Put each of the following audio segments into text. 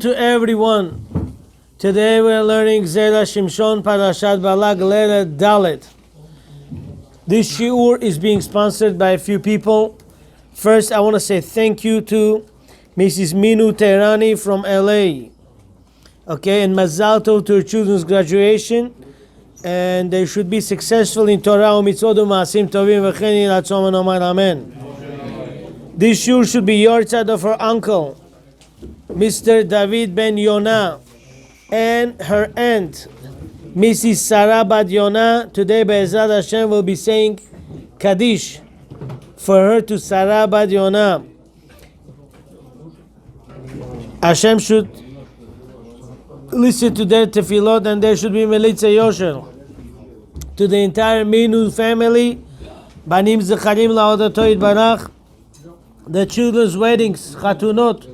to everyone. Today we are learning Zera Shimshon, Parashat Balak, Letter Dalet. This shiur is being sponsored by a few people. First, I want to say thank you to Mrs. Minu Tehrani from LA. Okay, and Mazal Tov to her children's graduation. And they should be successful in Torah, Mitzvot, Maasim Tovim, V'chen Yirah Tzom V'nomar Amen. This shiur should be your side of her uncle, Mr. David Ben Yonah, and her aunt, Mrs. Sarah Bat Yonah. Today, Be'ezrat Hashem will be saying Kaddish for her to Sarah Bat Yonah. Hashem should listen to their tefillot, and there should be Melitza Yosher. To the entire Minu family, Banim Zecharim La'odato Yitbarach, the children's weddings, Chatunot,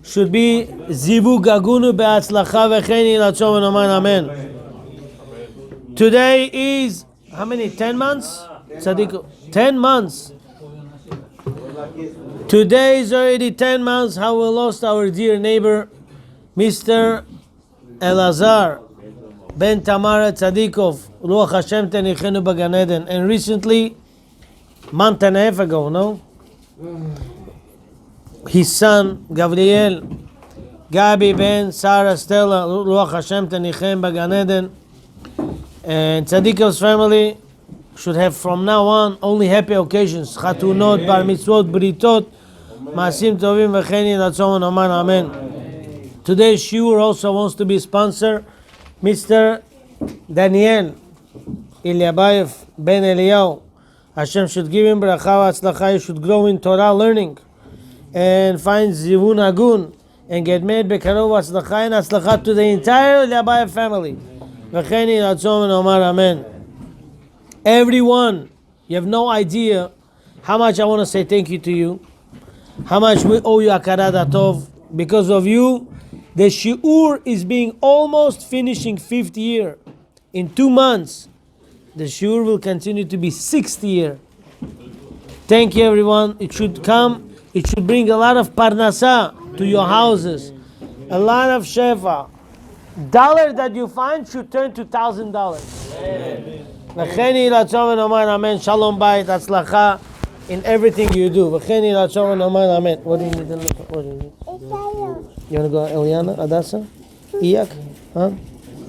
should be Zivu Gagunu Be'atzlacha V'chen Yirah Tzom V'nomar Amen. Today is, how many, 10 months? Tzaddik, 10 months. Today is already 10 months how we lost our dear neighbor, Mr. Elazar Ben Tamara Tzadikov, Ruach Hashem Tenichenu B'Gan Eden. And recently, month and a half ago, no? His son, Gabriel, Gabi Ben Sarah Stella, Ruach Hashem Tenichem B'Gan Eden. And Tzadikov's family should have from now on only happy occasions. Chatunot, Bar Mitzvot, Britot, Maasim Tovim V'chen Yirah Tzom V'nomar Amen. Today's shiur also wants to be sponsor, Mr. Daniel Ilyabayev Ben Eliyahu. Hashem should give him bracha v'atzlacha. He should grow in Torah learning and find zivun agun and get married bekarov v'atzlacha and atzlacha to the entire Ilyabayev family. V'chen yirah tzom v'nomar amen. Everyone, you have no idea how much I want to say thank you to you, how much we owe you akarat hatov. Because of you, the shiur is being almost finishing 5th year. In 2 months, the shiur will continue to be 6th year. Thank you, everyone. It should come. It should bring a lot of parnasa to your houses, a lot of shefa. Dollar that you find should turn to $1,000. V'chen yirah tzom v'nomar amen. Shalom bayit, atzlacha in everything you do. V'chen yirah tzom v'nomar amen. What do you need? What do you need? You want to go Eliana, Adasa? Iyak? Huh?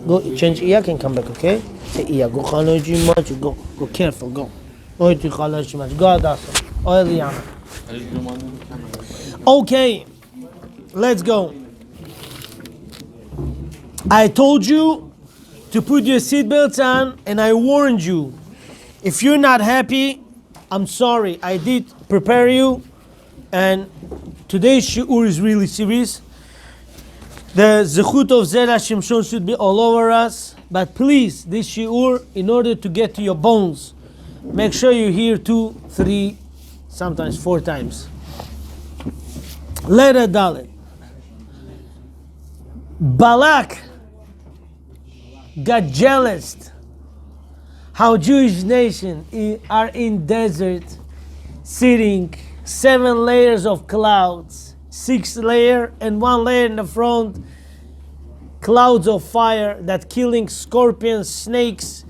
Go change Iyak and come back, okay? Say Iyak. Go Chalashi much. Go careful. Go. Go to Chalashi much. Go Adasa. Or Eliana. Okay. Let's go. I told you to put your seatbelts on, and I warned you. If you're not happy, I'm sorry. I did prepare you, and today's shiur is really serious. The zechut of Zera Shimshon should be all over us, but please, this shiur, in order to get to your bones, make sure you hear 2, 3, sometimes 4 times. Letter Dalet. Balak got jealous how Jewish nation are in desert, sitting 7 layers of clouds, 6 layer and 1 layer in the front, clouds of fire that killing scorpions, snakes,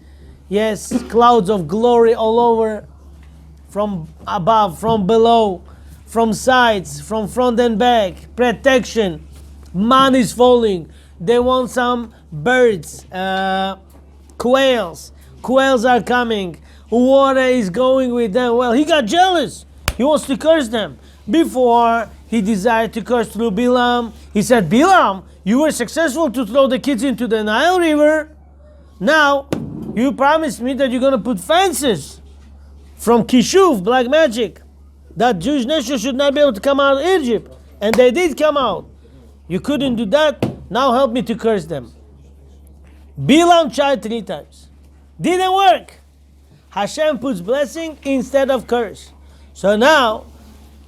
yes, clouds of glory all over, from above, from below, from sides, from front and back, protection. Man is falling. They want some birds, quails. Quails are coming. Water is going with them. Well, he got jealous. He wants to curse them. Before, he desired to curse through Bilam. He said, Bilam, you were successful to throw the kids into the Nile River. Now, you promised me that you're going to put fences from Kishuv, black magic, that Jewish nation should not be able to come out of Egypt. And they did come out. You couldn't do that. Now help me to curse them. Bilam tried 3 times. Didn't work. Hashem puts blessing instead of curse. So now,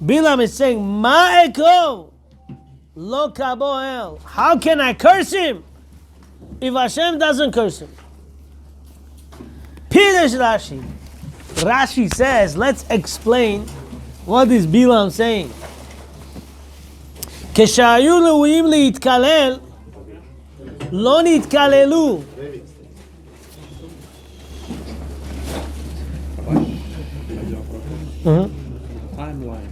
Bilam is saying, Ma'eko lo kaboel. How can I curse him if Hashem doesn't curse him? Pirush Rashi. Rashi says, let's explain what is Bilam saying. כשהיו ראויים להתקלל, לא נתקללו. Timeline.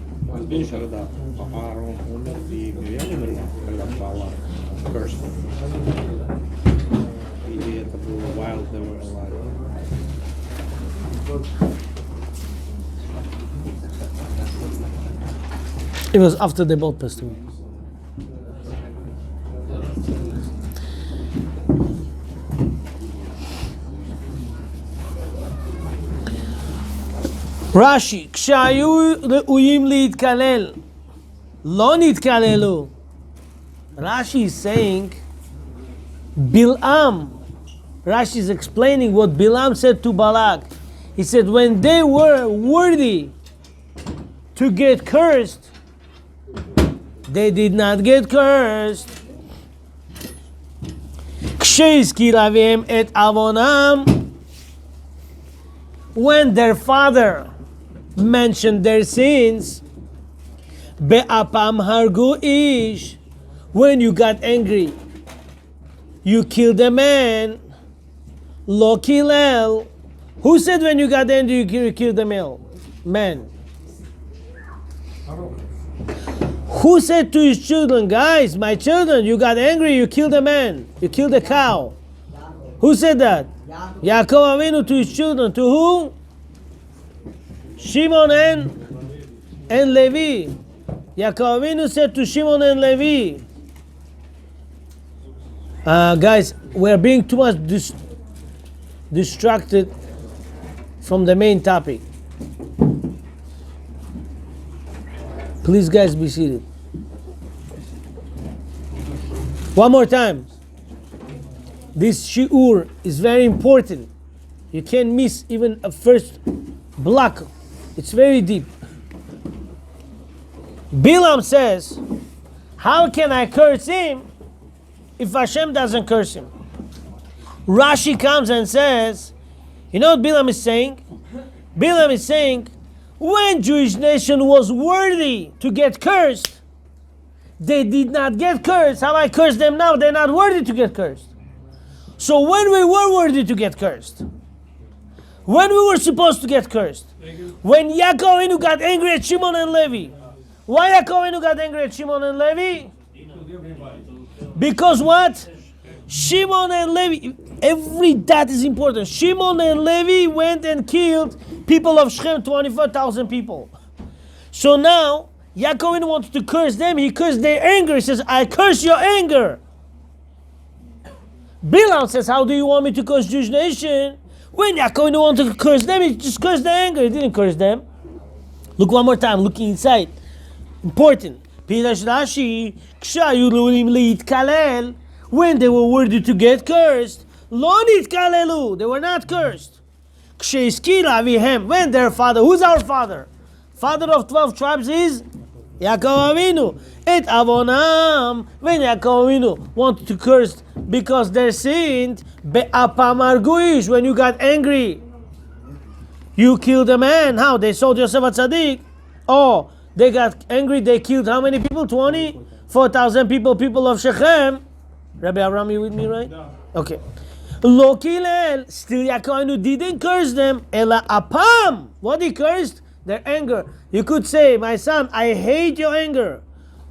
Когда Аарон умер, и Мирьям умерла, когда Балак cursed. Или это было while they were alive. It was after they both passed away. רש"י, כשהיו ראויים להתקלל, לא נתקללו. Rashi is saying, Bilam, Rashi is explaining what Bilam said to Balak. He said, when they were worthy to get cursed, they did not get cursed. כשהזכיר אביהם את עוונם, when their father mentioned their sins, באפם הרגו איש, when you got angry, you killed a man, לא קילל. Who said when you got angry you killed a man? Who said to his children, guys, my children, you got angry, you killed a man, you killed a cow? Who said that? Yaakov Avinu to his children. To who? Shimon and Levi. Yaakov Avinu said to Shimon and Levi. Guys, we're being too much distracted from the main topic. Please, guys, be seated. One more time. This shiur is very important. You can't miss even a first block. It's very deep. Bilam says, how can I curse him if Hashem doesn't curse him? Rashi comes and says, you know what Bilam is saying? Bilam is saying, when Jewish nation was worthy to get cursed, they did not get cursed. How I curse them now? They're not worthy to get cursed. So when we were worthy to get cursed, when we were supposed to get cursed, when Yaakov Avinu got angry at Shimon and Levi, why Yaakov Avinu got angry at Shimon and Levi? Because what? Shimon and Levi, every dot is important. Shimon and Levi went and killed people of Shechem, 24,000 people. So now, Yaakov Avinu wants to curse them. He cursed their anger. He says, I curse your anger. Bilam says, how do you want me to curse Jewish nation? When Yaakov Avinu wanted to curse them, he just cursed the anger. He didn't curse them. Look one more time, looking inside. Important. Pirush Rashi, כשהיו ראויים להתקלל, when they were worthy to get cursed, לא נתקללו, they were not cursed. כשהזכיר אביהם, when their father, who's our father? Father of 12 tribes is Yaakov Avinu. Et avonam, when Yaakov Avinu wanted to curse because they sinned, be'apam arguish, when you got angry, you killed a man. How? They sold Yosef Atzadik. Oh, they got angry, they killed how many people? 24,000 people, people of Shechem. Rabbi Abraham, you with me, right? Okay. Lo kilel, still Yaakov Avinu didn't curse them. Ela apam, what he cursed? Their anger. You could say, my son, I hate your anger.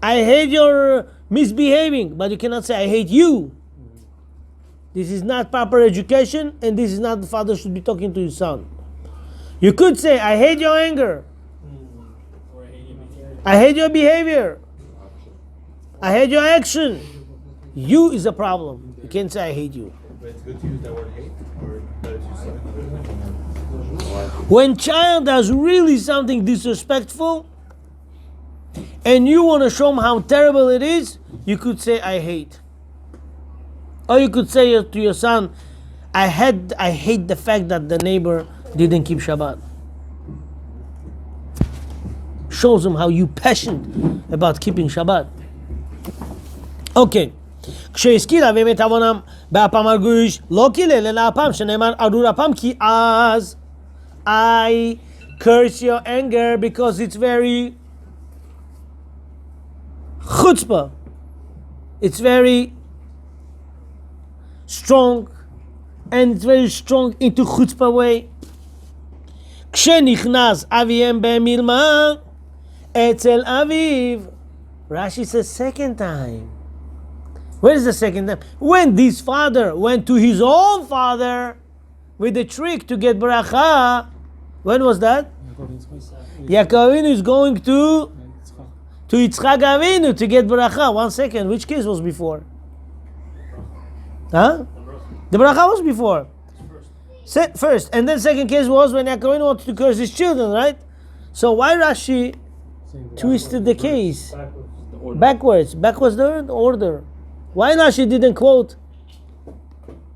I hate your misbehaving. But you cannot say, I hate you. This is not proper education, and this is not the father should be talking to his son. You could say, I hate your anger. I hate your behavior. I hate your action. You is a problem. You can't say, I hate you. But it's good to use that word hate, or better to use something. When child does really something disrespectful, and you want to show him how terrible it is, you could say, I hate. Or you could say to your son, I hate the fact that the neighbor didn't keep Shabbat. Shows him how you passionate about keeping Shabbat. Okay. כשהזכיר אביהם את עוונם באפם הרגוש, לא קילל אלא הפעם שנאמר ארור הפעם כי אז I curse your anger because it's very chutzpah. It's very strong, and it's very strong into chutzpah way. כשנכנס אביהם במרמה אצל אביו. Rashi says second time. Where is the second time? When this father went to his own father with the trick to get bracha. When was that? Yaakov Avinu is going to Yitzchak Avinu to get bracha. 1 second. Which case was before? Huh? The bracha was before. First. And then second case was when Yaakov Avinu wanted to curse his children, right? So why Rashi twisted the case? Backwards the order. Why Rashi didn't quote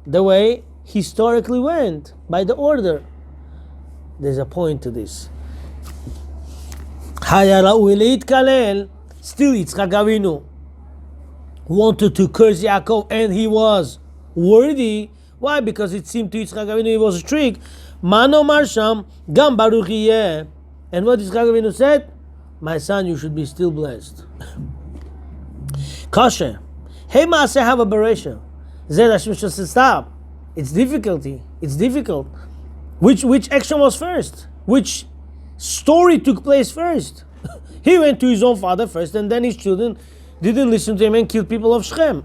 the way historically went, by the order? There's a point to this. Still Yitzchak Avinu wanted to curse Yaakov, and he was worthy. Why? Because it seemed to Yitzchak Avinu he was a trick. Mano Marsham Gam Baruch Yeh. And what Yitzchak Avinu said? My son, you should be still blessed. Kasha. Hey Maaseh have a beresha. Zera Shimshon said, stop. It's difficult. Which action was first? Which story took place first? He went to his own father first, and then his children didn't listen to him and killed people of Shechem.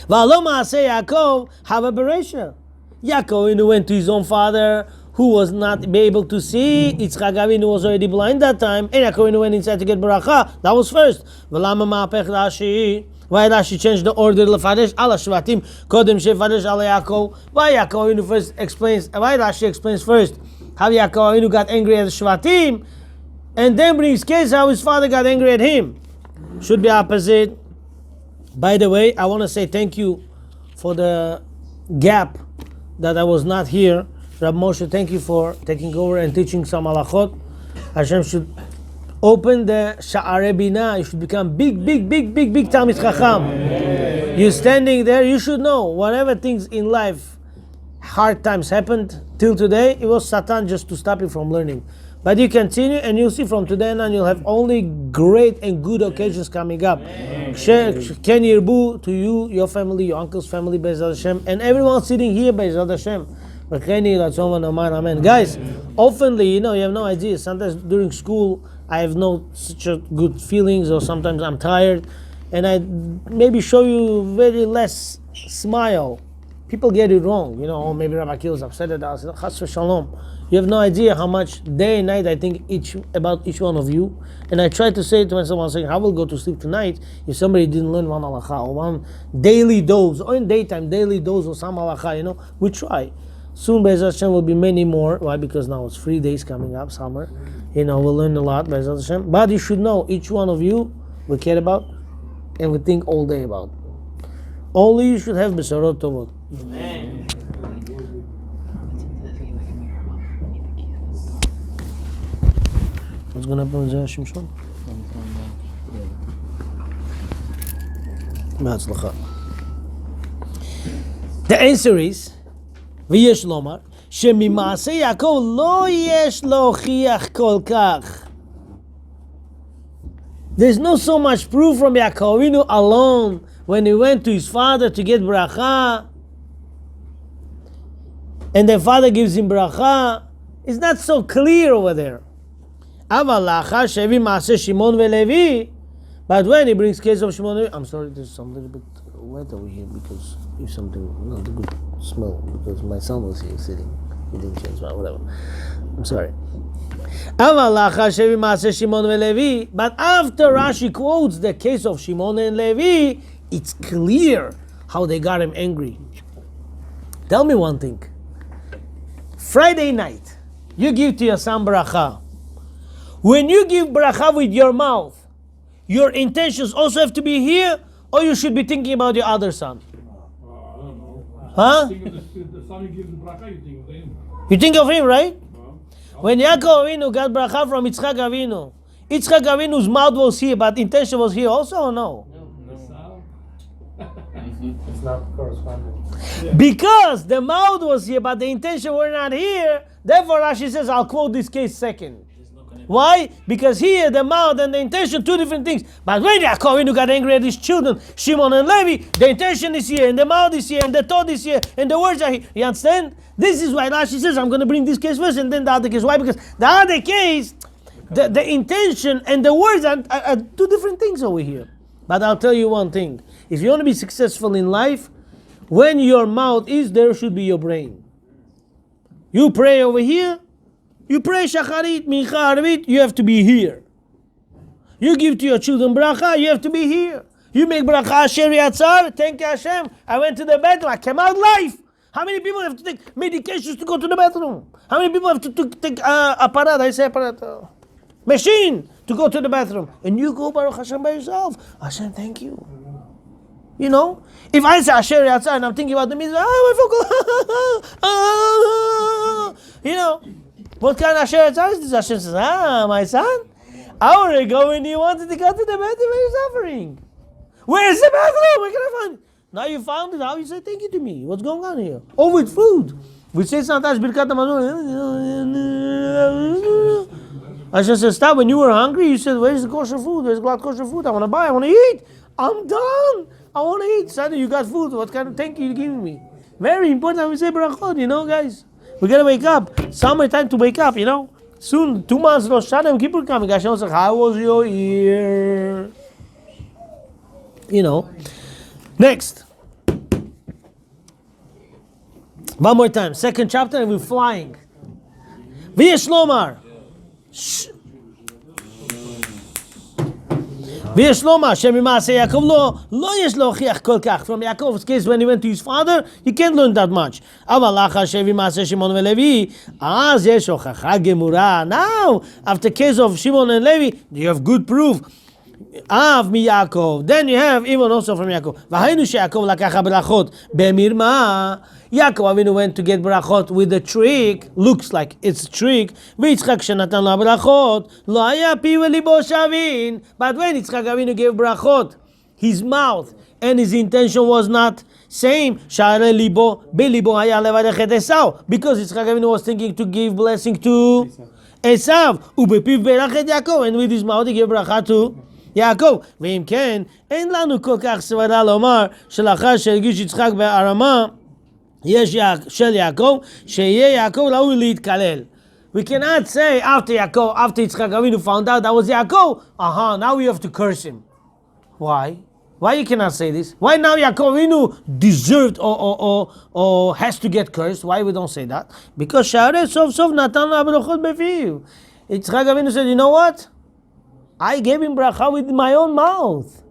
V'alo Maaseh Yaakov have a beresha. Yaakov went to his own father, who was not able to see. Yitzchak Avinu was already blind that time, and Yaakov went inside to get bracha. That was first. V'lama ma'apech Rashi. Why Rashi changed the order? Lefaresh ala shvatim kodem shefaresh ala Yaakov. Why Yaakov Avinu first explains? Why Rashi explains first how Yaakov Avinu got angry at the shvatim, and then brings case how his father got angry at him. Should be opposite. By the way, I want to say thank you for the gap that I was not here. Rab Moshe, thank you for taking over and teaching some halachot. Hashem should open the Sha'arei Binah. You should become big Talmid Chacham. You're standing there, you should know, whatever things in life, hard times happened till today, it was Satan just to stop you from learning. But you continue, and you'll see from today on you'll have only great and good occasions coming up. Ken Yirbu to you, your family, your uncle's family, Be'ezrat Hashem, and everyone sitting here, Be'ezrat Hashem. Amen. Guys, oftenly, you have no idea. Sometimes during school, I have no such a good feelings, or sometimes I'm tired, and I maybe show you very less smile. People get it wrong, maybe Rav Akilov is upset at us. Chas v'shalom. You have no idea how much day and night I think about each one of you, and I try to say to myself, I'm saying, I will go to sleep tonight if somebody didn't learn one halacha or one daily dose, or in daytime daily dose or some halacha. We try. Soon, Be'ezrat Hashem, will be many more. Why? Because now it's 3 days coming up, summer. We'll learn a lot, Be'ezrat Hashem. But you should know, each one of you, we care about, and we think all day about. Only you should have Besarot Tovot. Amen. What's going to happen with Zera Shimshon? The answer is, ויש לומר, שממעשה יעקב לא יש להוכיח כל כך. There's no so much proof from Yaakov Avinu alone when he went to his father to get bracha, and the father gives him bracha. It's not so clear over there. אבל לאחר שהביא מעשה שמעון ולוי, but when he brings case of Shimon, I'm sorry, there's some little bit wet over here because if something not a good smell, because my son was here sitting, he didn't change, whatever. I'm sorry. אבל לאחר שהביא מעשה שמעון ולוי, but after Rashi quotes the case of Shimon and Levi, it's clear how they got him angry. Tell me one thing. Friday night, you give to your son bracha. When you give bracha with your mouth, your intentions also have to be here, or you should be thinking about your other son? I don't know. Huh? The son who gives the bracha, you think of him. You think of him, right? When Yaakov Avinu got bracha from Yitzchak Avinu, Yitzchak Avinu's mouth was here, but intention was here also, or no? It's not corresponding. Because the mouth was here, but the intention were not here, therefore Rashi says, I'll quote this case second. Why? Because here the mouth and the intention, two different things. But when Yaakov Avinu got angry at his children, Shimon and Levi, the intention is here, and the mouth is here, and the thought is here, and the words are here. You understand? This is why Rashi says, I'm going to bring this case first, and then the other case. Why? Because the other case, the intention and the words are two different things over here. But I'll tell you one thing. If you want to be successful in life, when your mouth is, there should be your brain. You pray over here, you pray shacharit, mincha, arvit, you have to be here. You give to your children bracha, you have to be here. You make bracha asher yatzar, thank you Hashem, I went to the bathroom, I came out live. How many people have to take medications to go to the bathroom? How many people have to take machine to go to the bathroom? And you go Baruch Hashem by yourself. Hashem, thank you. You know, if I say Asher Yatzar and I'm thinking about the mitzvah, I forgot. You know, what kind of Asher Yatzar is this? Hashem says, my son, hour ago when you wanted to go to the bathroom, you're suffering. Where's the bathroom? Where can I find it? Now you found it. How you say thank you to me? What's going on here? Oh, with food. We say sometimes Birkat HaMazon. Hashem says, stop. When you were hungry, you said, where's the kosher food? Where's glad kosher food? I want to buy. I want to eat. I'm done. I want to eat. Suddenly you got food. What kind of thank you giving me? Very important. We say brachot, you know, guys. We got to wake up. Summertime to wake up, you know. Soon, 2 months, Rosh Hashanah and Kippur coming. Hashem says, how was your year? You know. Next. One more time. Second chapter and we're flying. V'yesh lomar. ויש לומר שממעשה יעקב לא יש להוכיח כל כך. From Yaakov's case, when he went to his father, you can't learn that much. אבל לאחר שהביא מעשה שמעון ולוי, אז יש הוכחה גמורה. Now, after case of Shimon and Levi, you have good proof. אב מיעקב, then you have even also from יעקב. והיינו שיעקב לקח ברכות במרמה. Yaakov Avinu went to get brachot with a trick, looks like it's a trick. ויצחק שנתן לו ברachot, לא היה פיו וליבו שווין. But when Yitzchak Avinu gave brachot, his mouth and his intention was not same. שהרי ליבו, בליבו היה לברך את עשיו. Because Yitzchak Avinu was thinking to give blessing to עשיו. ובפיו ברך את יעקב, and with his mouth he gave bracha to יעקב. ואם כן, אין לנו כל כך סברה לומר שלאחר שהרגיש יצחק בהרמה, יש של יעקב, שיהיה יעקב ראוי להתקלל. We cannot say after Yitzchak Avinu found out that was Yaakov, now we have to curse him. Why? Why you cannot say this? Why now Yaakov Avinu deserved or has to get cursed? Why we don't say that? Because שהרי סוף סוף נתן לו הברכות בפיו. Yitzchak Avinu said, you know what? I gave him bracha with my own mouth.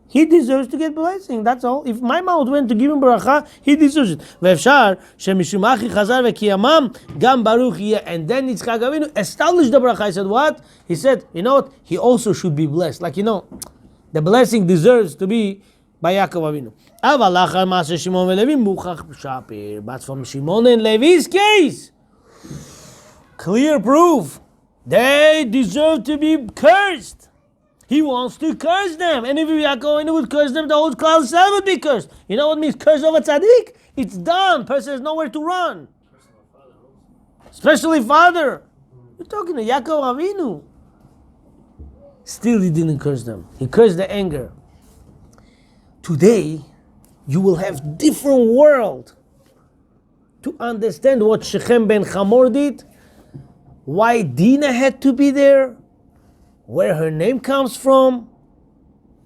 He deserves to get blessing, that's all. If my mouth went to give him bracha, he deserves it. ואפשר שמשום אחי חזר וקיימם, גם ברוך יהיה. And then Yitzchak Avinu established the bracha. He said, what? He said, you know what? He also should be blessed. Like, you know, the blessing deserves to be by Yaakov Avinu. אבל לאחר מעשה שמעון ולוי מוכח שפיר. But from Shimon and Levi's case, clear proof. They deserve to be cursed. He wants to curse them. And if Yaakov would curse them, the whole class would be cursed. You know what means curse over tzaddik? It's done. Person has nowhere to run. Especially father. You're talking to Yaakov Avinu. Still he didn't curse them. He cursed the anger. Today, you will have different world to understand what Shechem ben Hamor did, why Dinah had to be there, where her name comes from,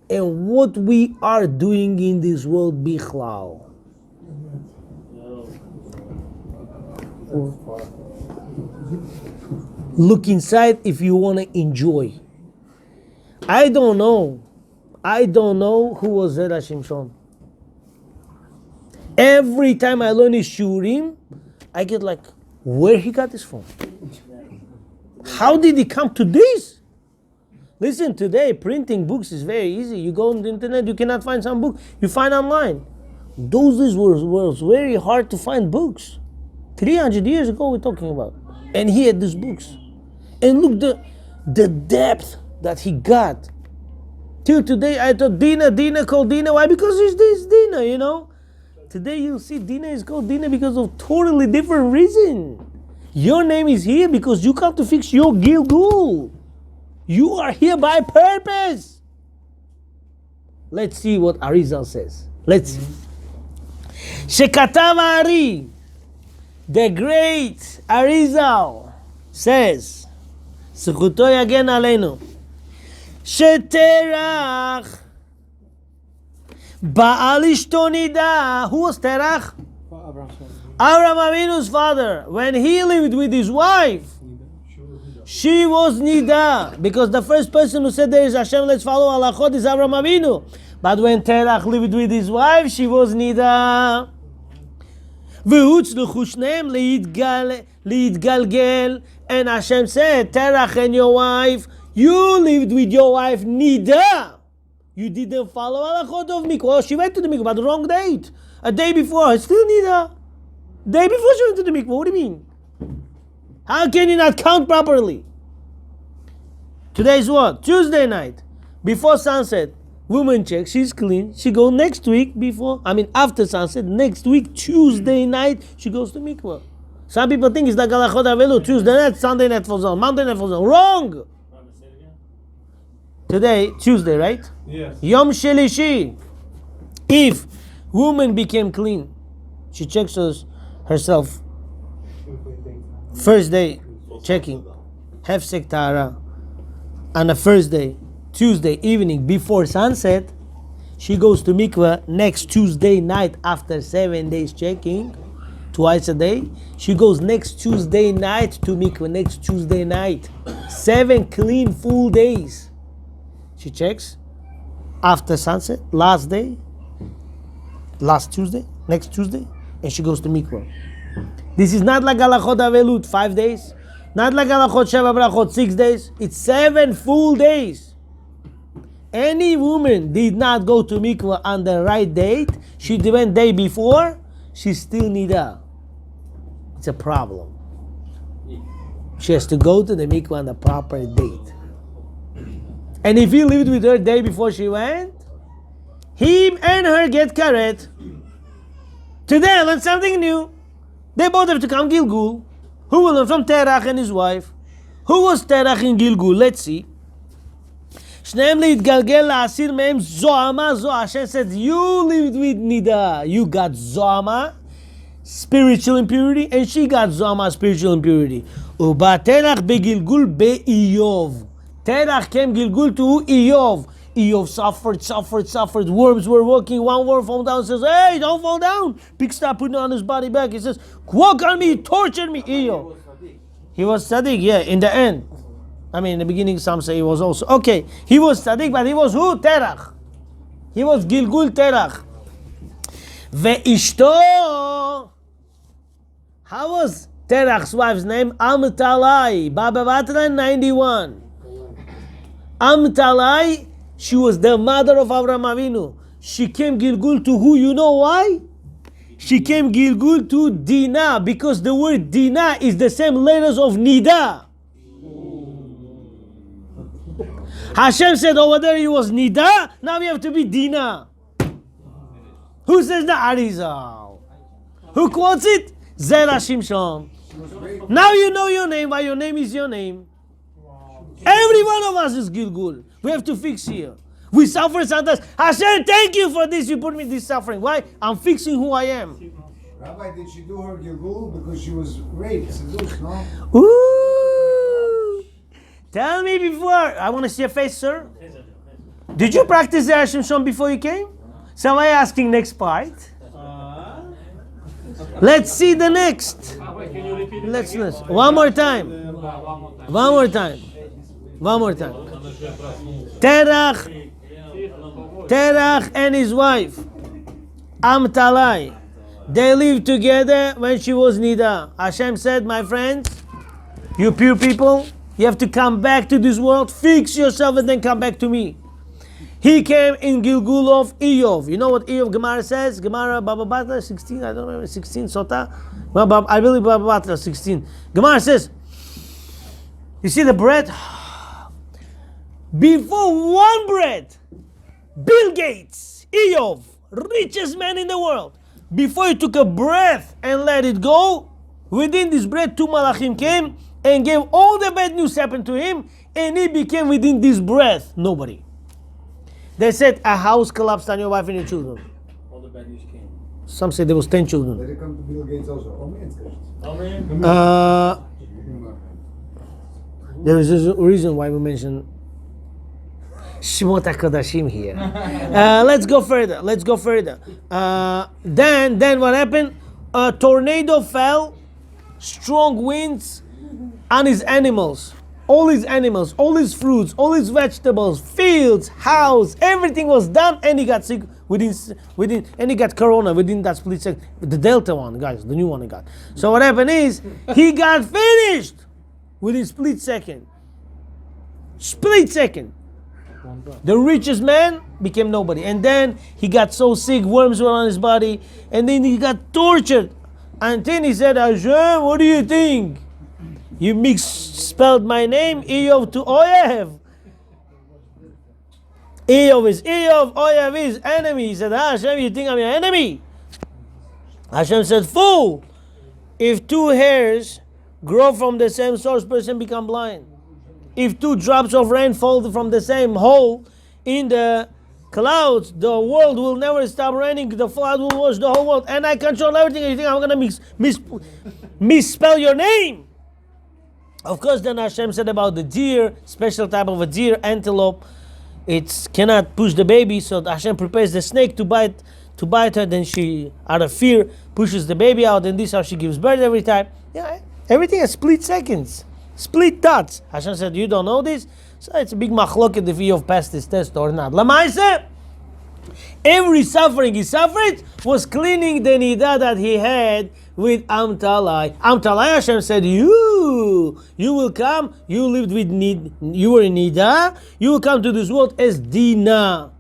and what we are doing in this world, Bichlal. Look inside if you want to enjoy. I don't know who was Zera Shimshon. Every time I learn his shurim, I get like, where he got this from? How did he come to this? Listen, today printing books is very easy. You go on the internet, you cannot find some book, you find online. Those days was very hard to find books. 300 years ago we're talking about. And he had these books. And look the depth that he got. Till today I thought Dinah called Dinah. Why? Because it's this Dinah, you know. Today you'll see Dinah is called Dinah because of totally different reason. Your name is here because you come to fix your Gilgul. You are here by purpose. Let's see what Arizal says. Let's see. Shekatav Ari, the great Arizal, says, Zchuto yagen aleinu, Terach Ba'al ishto nida. Who was Terach? Avraham Avinu's father. When he lived with his wife, she was nida. Because the first person who said there is Hashem, let's follow halachot, is Avraham Avinu. But when Terach lived with his wife, she was nida. V'hutzluchu shneim leitgalgel. And Hashem said, Terach and your wife, you lived with your wife nida. You didn't follow halachot of mikvah. Well, she went to the mikvah, but the wrong date. A day before, still nida. Day before she went to the mikvah. What do you mean? How can you not count properly? Today's what? Tuesday night. Before sunset. Woman checks, she's clean. She goes next week after sunset, next week, Tuesday night, she goes to mikvah. Some people think it's like halachot avelu. Tuesday night, Sunday night falls on, Monday night falls on. Wrong! Today, Tuesday, right? Yes. Yom Shelishi. If woman became clean, she checks herself. First day, checking. Hefsek Tahara. On the first day, Tuesday evening before sunset, she goes to mikveh next Tuesday night after 7 days checking, twice a day. She goes next Tuesday night to mikveh, next Tuesday night. 7 clean full days. She checks after sunset, last day, last Tuesday, next Tuesday, and she goes to mikveh. This is not like halachot avelut, 5 days. Not like halachot sheva brachot, 6 days. It's 7 full days. Any woman did not go to mikveh on the right date, she went day before, she still nida. It's a problem. She has to go to the mikveh on the proper date. And if he lived with her day before she went, him and her get karet. Today I learned something new. They both have to come Gilgul. Who will learn from Terach and his wife? Who was Terach in Gilgul? Let's see. Shneim leitgalgel la'asir mehem zo'ama. Hashem said, you lived with nida. You got zo'ama, spiritual impurity, and she got zo'ama, spiritual impurity. Uba Terach begilgul be'iyov. Terach came Gilgul to Iyov. Iyov suffered. Worms were walking. One worm fell down. Says, hey, don't fall down. Pig started putting on his body back. He says, walk on me, torture me. Iyov. He was tzaddik, yeah, in the end. In the beginning, some say he was also. Okay, he was tzaddik, but he was who? Terach. He was Gilgul Terach. Ve'ishto. How was Terach's wife's name? Amtalai. Baba Batra 91. Amtalai, she was the mother of Avraham Avinu. She came Gilgul to who? You know why? She came Gilgul to Dinah, because the word Dinah is the same letters of Nida. Hashem said over there he was Nida, now we have to be Dinah. Who says the Arizal? Who quotes it? Zera Shimshon. Now you know your name, why your name is your name. Every one of us is Gilgul. We have to fix here. We suffer sometimes. Hashem, thank you for this. You put me this suffering. Why? I'm fixing who I am. Rabbi, did she do her Gilgul because she was raped? Seduced, no? Ooh. Tell me before. I want to see your face, sir. Did you practice Zera Shimshon before you came? Somebody asking next part. Let's see the next. Let's listen. One more time. Terach and his wife, Amtalai, they lived together when she was Nida. Hashem said, my friends, you pure people, you have to come back to this world, fix yourself and then come back to me. He came in Gilgul of Iyov. You know what Iyov Gemara says? Gemara Baba Batra 16, I don't remember, 16 Sota. I believe Baba Batra 16. Gemara says, you see the bread? Before one bread, Bill Gates, Iyov, richest man in the world, before he took a breath and let it go, Within this breath, 2 malachim came and gave all the bad news happened to him, and he became within this breath nobody. They said a house collapsed on your wife and your children. All the bad news came. Some say there was 10 children. Let it come to Bill Gates also. Oh man, There is a reason why we mention Shemot HaKodashim here. Let's go further. Then what happened? A tornado fell, strong winds on his animals. All his animals, all his fruits, all his vegetables, fields, house, everything was done, and he got sick within, and he got corona within that split second. The Delta one, guys, the new one he got. So what happened is, he got finished within split second. Split second. The richest man became nobody. And then he got so sick, worms were on his body, and then he got tortured. And then he said, Hashem, what do you think? You misspelled my name, Eov to Oyev. Eov is Eov, Oyev is enemy. He said, Hashem, you think I'm your enemy? Hashem said, fool, if 2 hairs grow from the same source, person become blind. If 2 drops of rain fall from the same hole in the clouds, the world will never stop raining. The flood will wash the whole world. And I control everything. And you think I'm going to misspell your name? Of course, then Hashem said about the deer, special type of a deer, antelope. It cannot push the baby, so Hashem prepares the snake to bite her. Then she, out of fear, pushes the baby out, and this is how she gives birth every time. Yeah, everything is split seconds, split dots. Hashem said, you don't know this? So it's a big machloket if Eov passed this test or not. Lamaise, every suffering he suffered was cleaning the nida that he had with Amtalai. Amtalai, Hashem said, you will come, you lived with you were in nida, you will come to this world as Dina,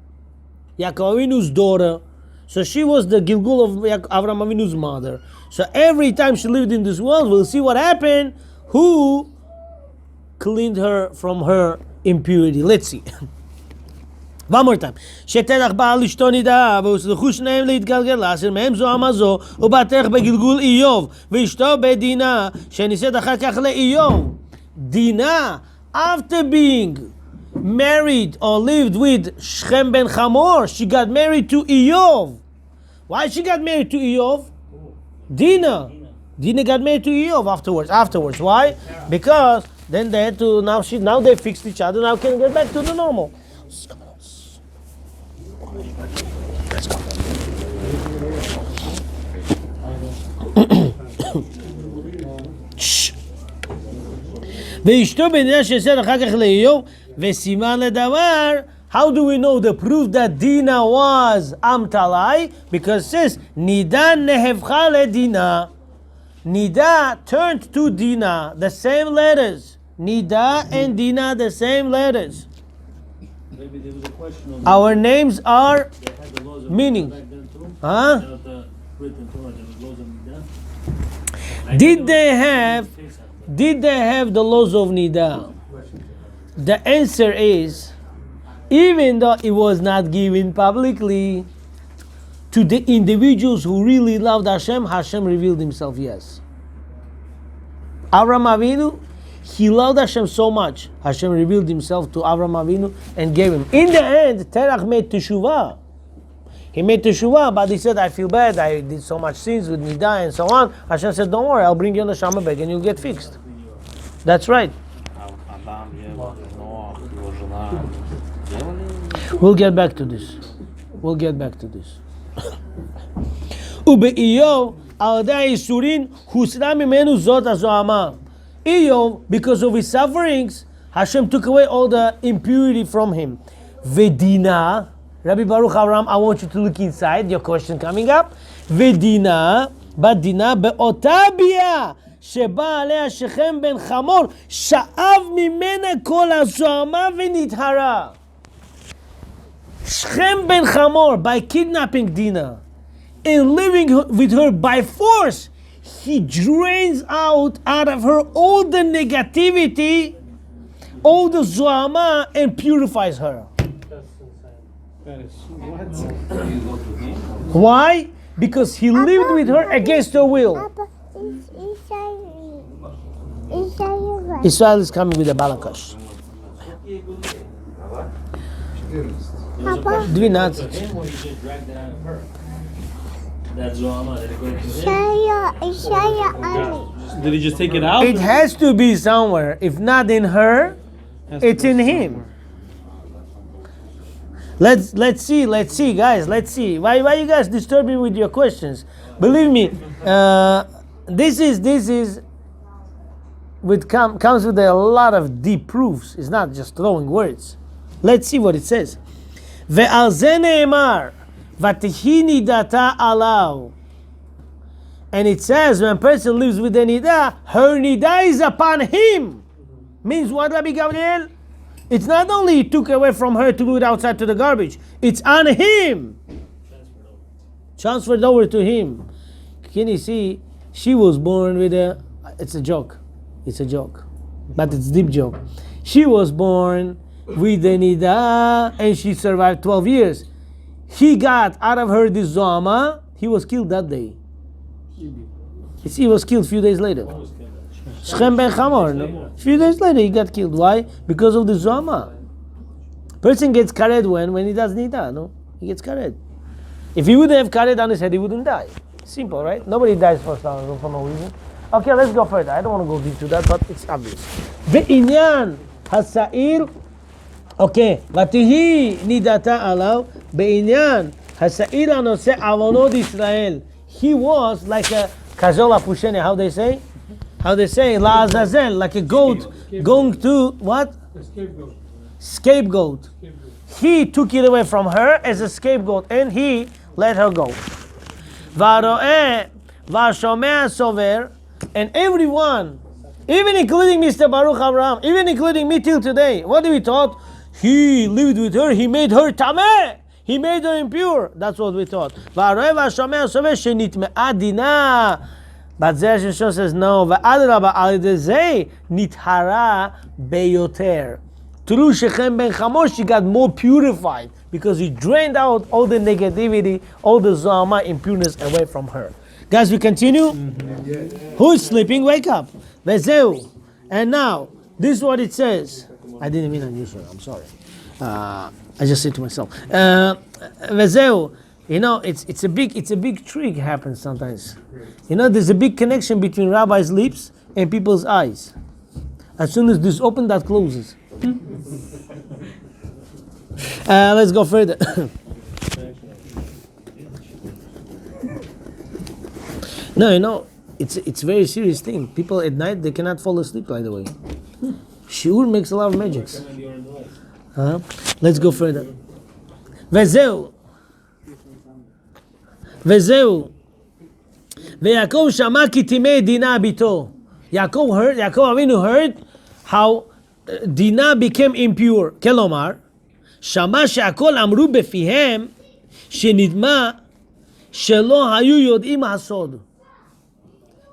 Yaakov Avinu's daughter. So she was the Gilgul of Avraham Avinu's mother. So every time she lived in this world, we'll see what happened. Who cleaned her from her impurity? Let's see. One more time. שתדח בעל אשתו נידה, והוצלחו שניהם להתגלגל לאסיר מהם זוהמה זו, ובטח בגלגול איוב, ואשתו בדינה, שנישאת אחר כך לאיוב. Dina, after being married or lived with Shechem ben Hamor, she got married to Eov. Why she got married to Eov? Dina got married to Eov afterwards. Why? Because then they had to, now they fixed each other, now can get back to the normal. Let's go. ואשתו בדינה שסד אחר כך לאיוב וסימן לדבר. How do we know the proof that Dina was Amtalai? Because it says Nida nehevcha ledina. Nida turned to Dina, the same letters. Nida and Dina, the same letters. Maybe there was a question on Our names are they had the laws of meaning. back then too? Huh? Not the written Torah, there was laws of Midah. Did they have the laws of Nida? The answer is, even though it was not given publicly to the individuals who really loved Hashem, Hashem revealed himself, yes. Avraham Avinu, he loved Hashem so much, Hashem revealed himself to Avraham Avinu and gave him. In the end, Terah made teshuvah. He made teshuvah, but he said, I feel bad, I did so much sins with Nida and so on. Hashem said, don't worry, I'll bring you on the Shama bag and you'll get fixed. That's right. We'll get back to this. Ube'iyov, al-dai surin, husra mimenu zot hazohama. Iyov, because of his sufferings, Hashem took away all the impurity from him. Vedina, Rabbi Baruch Avraham, I want you to look inside. Your question coming up. Vedina, but Dina be'otabia, sheba alea Shechem ben Hamor, sha'av mimena kol hazohama v'nithara. Shechem ben Hamor, by kidnapping Dina and living with her by force, he drains out of her all the negativity, all the zohama, and purifies her. That is what? Why? Because he lived with her against her will. Israel is coming with a Balakash. Papa? Do we not? Him or you just dragged that out of her? That Zohama, did it go to him? Did he just take it out? It has to be somewhere. If not in her, it's in him. Let's see, guys. Let's see. Why you guys disturb me with your questions? Believe me, this is comes with a lot of deep proofs. It's not just throwing words. Let's see what it says. Ve'al ze ne'emar, v'tihi nidata alav. And it says when a person lives with a nida, her nida is upon him. Means what, Rabbi Gabriel? It's not only he took away from her to do it outside to the garbage. It's on him. Transferred over to him. Can you see? She was born with a... It's a joke. It's a joke. But it's a deep joke. She was born with a nida and she survived 12 years. He got out of her this zoma. He was killed that day. He was killed a few days later. Shechem ben Chamor. No? A few days later he got killed. Why? Because of the zoma. Person gets kared when he does nida. No, he gets kared. If he wouldn't have kared on his head, he wouldn't die. Simple, right? Nobody dies for no reason. Okay, let's go further. I don't want to go deep to that, but it's obvious. Ve'inyan hasa'ir. Okay, vatihi nidata alav be'inyan hasa'ir anose avonod Israel. He was like a kazola pushene. How they say? La'azazel, like a goat going to what? Scapegoat. He took it away from her as a scapegoat, and he let her go. Va'ro'eh va'shomeh sover. And everyone, even including Mr. Baruch Abraham, even including me till today, what do we thought? He lived with her, he made her tameh, he made her impure. That's what we thought. But Zera Shimshon says no. Nithara beyoter. Through Shechem ben Chamor, she got more purified because he drained out all the negativity, all the zama impureness away from her. Guys, we continue? Who is sleeping? Wake up. Vezeu. And now, this is what it says. I didn't mean unusual, I'm sorry. I just said to myself. Vezeu. You know, it's a big trick happens sometimes. You know, there's a big connection between rabbis' lips and people's eyes. As soon as this opens, that closes. Let's go further. No, you know, it's a very serious thing. People at night, they cannot fall asleep, by the way. Shiur makes a lot of magics. Let's go further. Vezeu. Ve'Yaakov shama ki timei Dina bito. Yaakov Avinu heard how Dina became impure. Kelomar, shama she'akol amru befihem shenidma shelo hayu yodim hasod.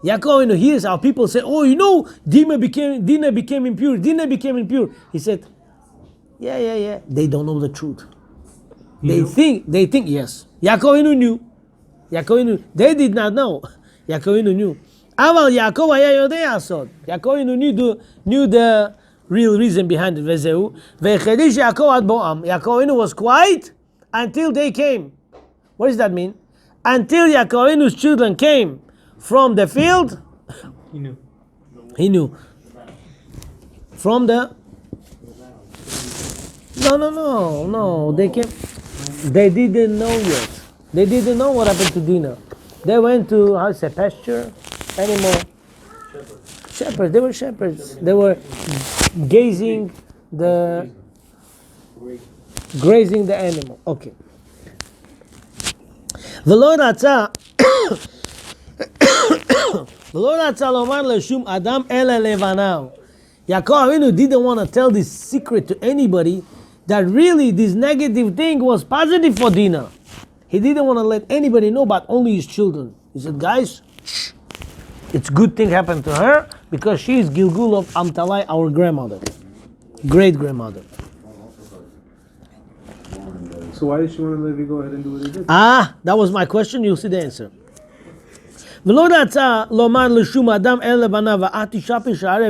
Yaakov Avinu hears how people say, "Oh, you know, Dina became impure. Dina became impure." He said, "Yeah. They don't know the truth. They think yes. Yaakov Avinu knew. They did not know. Yaakov Avinu knew. Aval Yaakov haya yodei asod. Yaakov Avinu knew the real reason behind it. Vezeu ve'chedish Yaakov ad boam. Yaakov Avinu was quiet until they came. What does that mean? Until Yaakov Avinu's children came from the field, he knew. From the... No. They came. They didn't know yet. They didn't know what happened to Dinah. They went to, pasture, animal. Shepherds. They were shepherds. They were grazing the animal. Okay. The Lord Atzah lomar leshum adam ela levanav. Yaakov Avinu didn't want to tell this secret to anybody, that really this negative thing was positive for Dinah. He didn't want to let anybody know, but only his children. He said, guys, it's good thing happened to her because she is Gilgul of Amtalai, our grandmother, great grandmother. So why did she want to let you go ahead and do what he did? That was my question. You'll see the answer. ולא רצה לומר לשום אדם אלא בניו, ואת אישה בשערי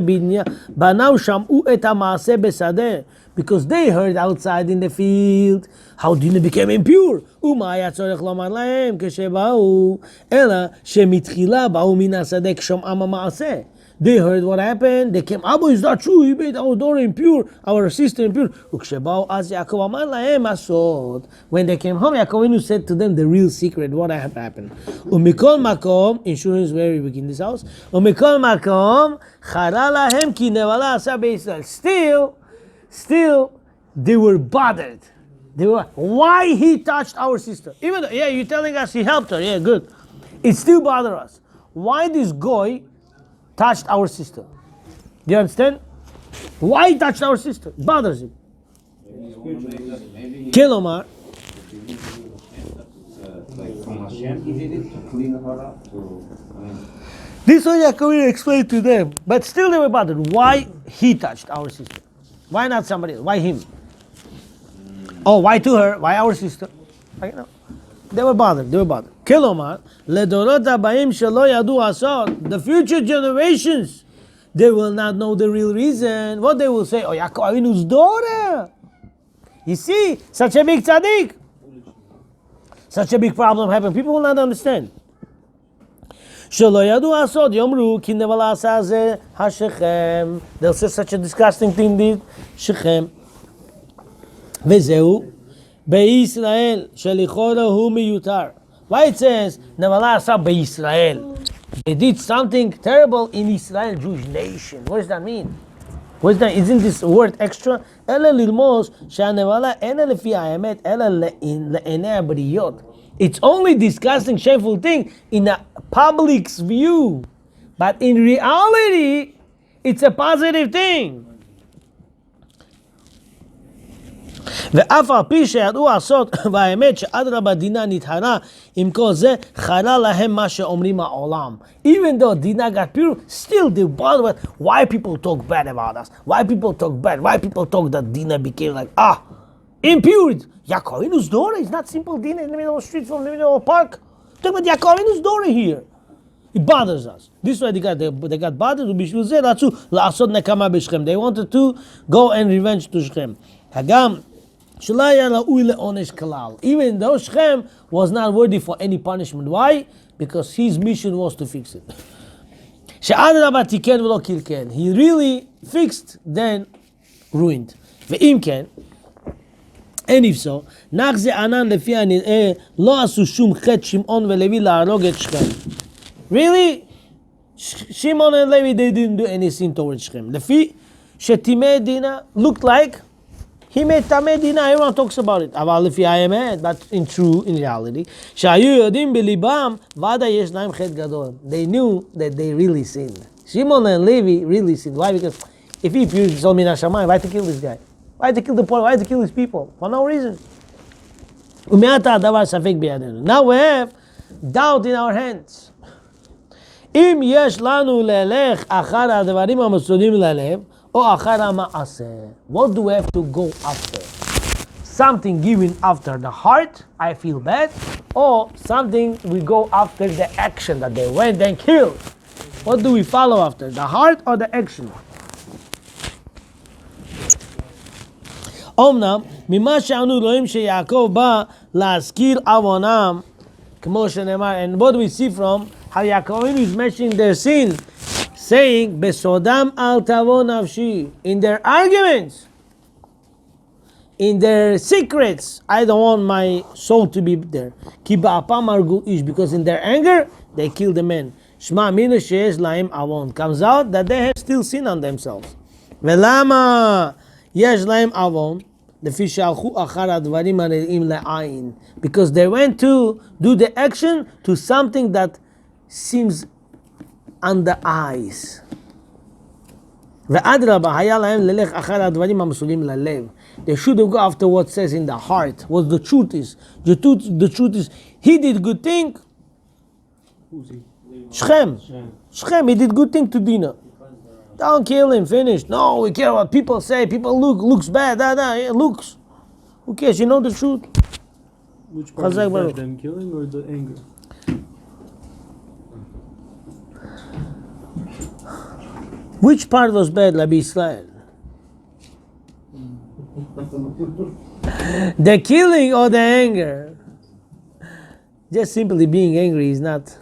בניו שמעו את המעשה בשדה, because they heard outside in the field how Dina became impure. ומה היה צורך לומר להם כשבאו, אלא שמתחילה באו מן השדה כשומעם המעשה. They heard what happened, they came, Abba, is that true? He made our daughter impure, our sister impure. וכשבאו אז יעקב אמר להם הסוד. When they came home, Yaakov said to them the real secret, what had happened. ומכל מקום, insurance where we begin this house, ומכל מקום, חרה להם כי נבלה עשה בישראל. Still, they were bothered. They were, why he touched our sister? Even though, yeah, you're telling us he helped her, yeah, good. It still bothers us. Why this guy touched our sister? Do you understand? Why he touched our sister? It bothers him. Kilomar. Like from Hashem, he did it to clean her up. This one Yaakov explained to them, but still they were bothered. Why he touched our sister? Why not somebody else? Why him? Oh, why to her? Why our sister? I know. They were bothered. Kilomar, ledorot habayim shelo yadu asod. The future generations, they will not know the real reason. What they will say? Oh, Yaakov Avinu's daughter. You see, such a big tzaddik. Such a big problem happened. People will not understand. Shelo yadu asod yomru ki nevala asa ze hashechem. They'll say such a disgusting thing did Shechem. Vezeu. Be'Yisrael shelichora hu miyutar. Why it says Nevala asa be'Yisrael? They did something terrible in Israel, Jewish nation. What does that mean? Isn't this word extra? Ela lilmos she'anevala ena lefi ha'emet ela le'enei ha'briyot. It's only disgusting, shameful thing in a public's view, but in reality, it's a positive thing. ואף על פי שידעו לעשות והאמת שאדרבה דינה נטהרה עם כל זה חרה להם מה שאומרים העולם. Even though Dina got pure, still they bother with why people talk bad about us, why people talk that Dina became like impure. Yaakov Avinu's daughter is not simple Dina in the middle of the street from the middle of the park. Talk about Yaakov Avinu's daughter here. It bothers us. This is why they got bothered. They wanted to go and revenge to Shechem. Even though Shechem was not worthy for any punishment. Why? Because his mission was to fix it. He really fixed, then ruined. And if so, really? Shimon and Levi, they didn't do any sin towards Shechem. Lefi shetimei dina looked like he made tamei dina. Everyone talks about it. Aval lefi haemet, but in reality, shayu yodim belibam vada yesh lahem chet gadol. They knew that they really sinned. Shimon and Levi really sinned. Why? Because if he purified Zol min hashamayim, why to kill this guy? Why to kill the poor? Why to kill these people? For no reason. Now we have doubt in our hands. אם יש לנו ללך אחר הדברים המסורים ללב, או אחר המעשה. What do we have to go after? Something given after the heart, I feel bad, or something we go after the action that they went and killed. What do we follow after, the heart or the action? אמנם, ממה שאנו רואים שיעקב בא להזכיר עוונם, כמו שנאמר, and what do we see from how Yaakov is mentioning their sin, saying, "Besodam al tavo nafshi," in their arguments, in their secrets, I don't want my soul to be there. Ki ba'apam argu ish, because in their anger they kill the man. Shma mina sheyesh laim avon. Comes out that they have still sin on themselves. Velama yesh laim avon. Because they went to do the action to something that seems on the eyes. They should go after what says in the heart, what the truth is. The truth is, he did good thing. Shechem, he did good thing to Dinah. Don't kill him, finished. No, we care what people say. People looks bad. It looks. Who cares? You know the truth. Which part is bad, them killing or the anger? Which part was bad, Rabbi Israel? The killing or the anger? Just simply being angry is not.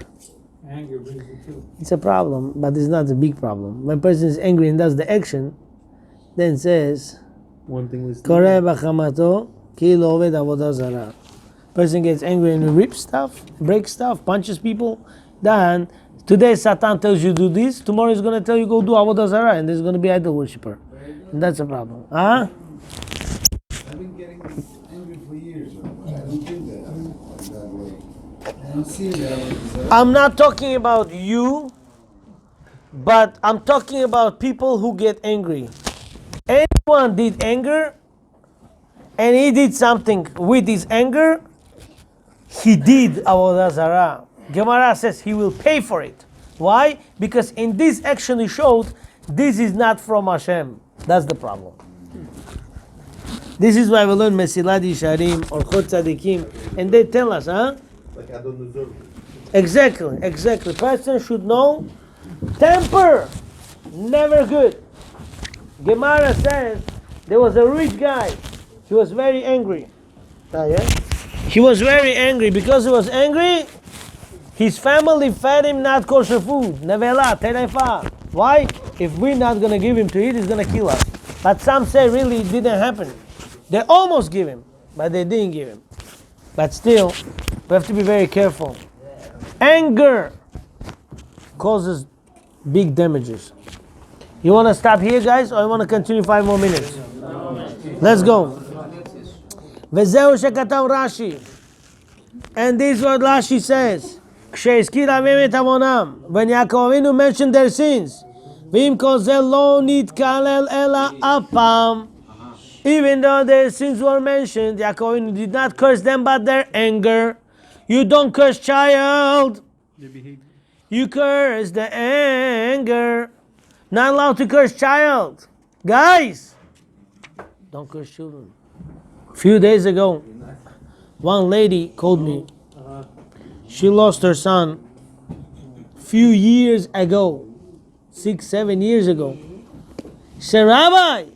Anger brings it too. It's a problem, but it's not a big problem. When a person is angry and does the action, then says, One thing was "Koreh b'chamato ki lo oved avodah zara." Person gets angry and rips stuff, breaks stuff, punches people. Then today Satan tells you do this. Tomorrow he's going to tell you go do avodah zara, and there's going to be idol worshiper, and that's a problem. Huh? I've been getting angry for years, but I don't think that way. I don't see that. I'm not talking about you, but I'm talking about people who get angry. Anyone did anger, and he did something with his anger, he did avodah zarah. Gemara says he will pay for it. Why? Because in this action he showed this is not from Hashem. That's the problem. This is why we learn Mesilat Yesharim or Chot Tzadikim, and they tell us, huh? like I don't deserve it. Exactly. Person should know temper, never good. Gemara says there was a rich guy. He was very angry. He was very angry. Because he was angry, his family fed him not kosher food. Nevela, terefa. Why? If we're not going to give him to eat, he's going to kill us. But some say really it didn't happen. They almost give him, but they didn't give him. But still, we have to be very careful. Anger causes big damages. You want to stop here, guys, or you want to continue 5 more minutes? Let's go. וזהו שכתב רש"י. And this is what Rashi says. כשהזכיר אביהם את עוונם, when Yaakov Avinu mentioned their sins, ועם כל זה לא נתקלל אלא אף פעם. Even though their sins were mentioned, Yaakov Avinu did not curse them but their anger. You don't curse child. You curse the anger. Not allowed to curse child. Guys, don't curse children. A few days ago, one lady called me. She lost her son few years ago, 6-7 years ago. She said, Rabbi,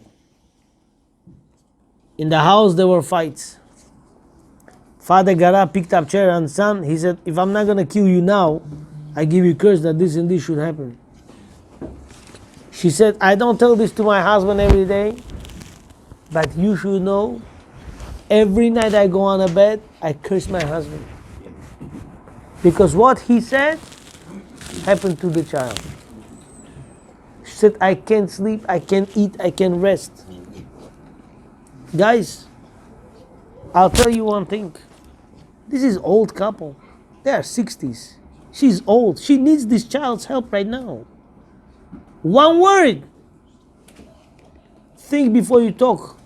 in the house there were fights. Father got up, picked up chair and son. He said, if I'm not going to kill you now, I give you curse that this and this should happen. She said, I don't tell this to my husband every day, but you should know, every night I go on a bed, I curse my husband. Because what he said happened to the child. She said, I can't sleep, I can't eat, I can't rest. Guys, I'll tell you one thing. This is old couple. They are 60s. She's old. She needs this child's help right now. One word. Think before you talk.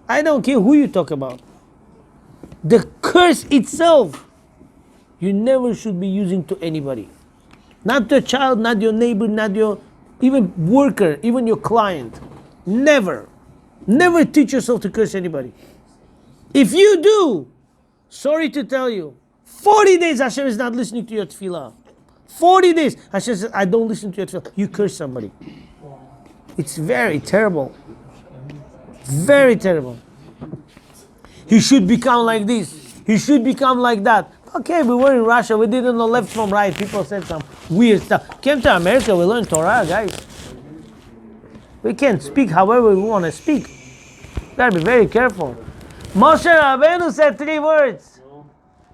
I don't care who you talk about. The curse itself, you never should be using to anybody. Not your child, not your neighbor, not your even worker, even your client. Never. Never teach yourself to curse anybody. If you do, sorry to tell you, 40 days Hashem is not listening to your tefillah. 40 days. Hashem says, I don't listen to your tefillah. You curse somebody. It's very terrible. Very terrible. He should become like this. He should become like that. Okay, we were in Russia. We didn't know left from right. People said some weird stuff. Came to America. We learned Torah, guys. We can't speak however we want to speak. Gotta be very careful. Moshe Rabbeinu said 3 words.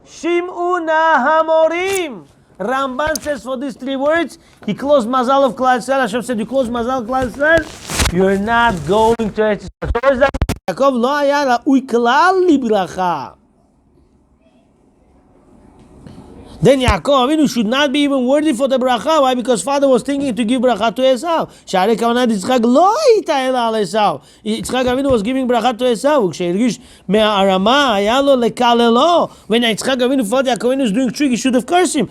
Shim'u na hamorim. Ramban says for these 3 words, he closed Mazal of Klal Yisrael. Hashem said, you close Mazal of Klal Yisrael, you're not going to Eretz Yisrael. So what is that? Yaakov lo haya ra'ui klal libracha. Then Yaakov Avinu should not be even worthy for the bracha. Why? Because father was thinking to give bracha to Esau. Shari kavanat Yitzchak lo hita ela al Esau. Yitzchak Avinu was giving bracha to Esau. כשהרגיש מהרמה היה לו לקללו. When Yitzchak Avinu thought Yaakov Avinu was doing trick, he should have cursed him.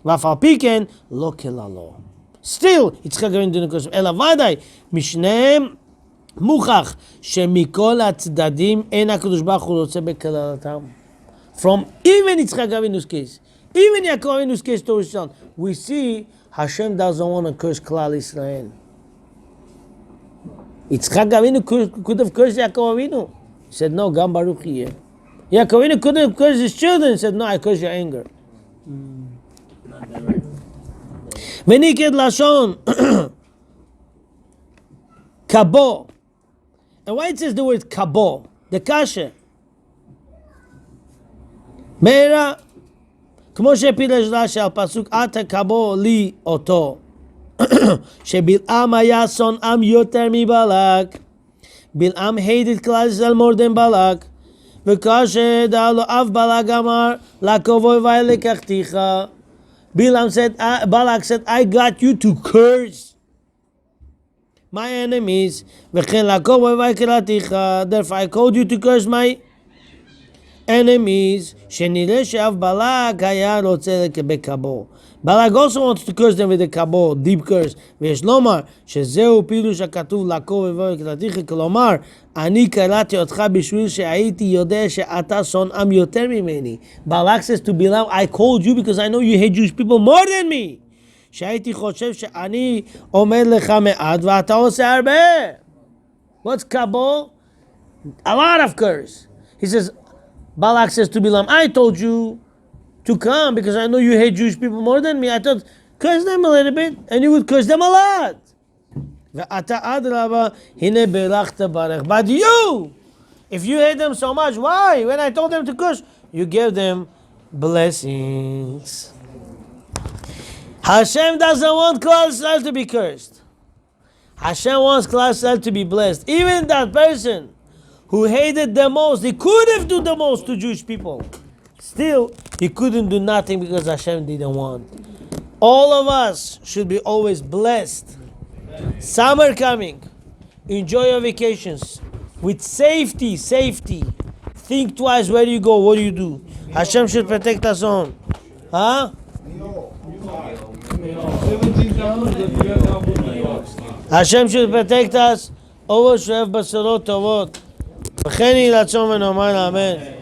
ואף על פי כן לא קללו. Still, Yitzchak Avinu didn't curse him. אלא ודאי, משניהם מוכח שמכל הצדדים אין הקדוש ברוך הוא רוצה בקללתם. From even Yitzchak Avinu's case, even Yaakov Avinu's case to his son, we see Hashem doesn't want to curse Klal Israel. Yitzchak Avinu could have cursed Yaakov Avinu. He said, no, Gam Baruch Yeh. Yaakov Avinu couldn't have cursed his children. He said, no, I curse your anger. Veniked Lashon Kabo. And why it says the word Kabo? The kasha. Meira, כמו שפירש רש"י על פסוק עתה כבו לי אותו, שבלעם היה שונאם יותר מבלק. בלעם hated כלל ישראל more than Balak. וכאשר דע לו אף בלק אמר, לעקוב אויבי לקחתיך. Balak said, I got you to curse my enemies. וכן לעקוב אויבי קראתיך. Therefore I called you to curse my enemies. שנראה שאף בלק היה רוצה בכבו. Balak also wants to curse them with a kabo, deep curse. ויש לומר שזהו פירוש הכתוב לעקוב אויבי קראתיך, כלומר אני קראתי אותך בשביל שהייתי יודע שאתה שונאם יותר ממני. Balak says to Balaam, I called you because I know you hate Jewish people more than me. שהייתי חושב שאני אומר לך מעט ואתה עושה הרבה. What's kabo? A lot of curse. He says, Balak says to Balaam, I told you to come because I know you hate Jewish people more than me. I thought, curse them a little bit and you would curse them a lot. But you, if you hate them so much, why? When I told them to curse, you gave them blessings. Hashem doesn't want Klal Yisrael to be cursed. Hashem wants Klal Yisrael to be blessed. Even that person who hated the most, he could have done the most to Jewish people. Still, he couldn't do nothing because Hashem didn't want. All of us should be always blessed. Summer coming. Enjoy your vacations. With safety. Think twice where you go, what do you do. Hashem should protect us on. Huh? Hashem should protect us. Always should have basorot tovot. וכן יהי רצון ונאמר אמן.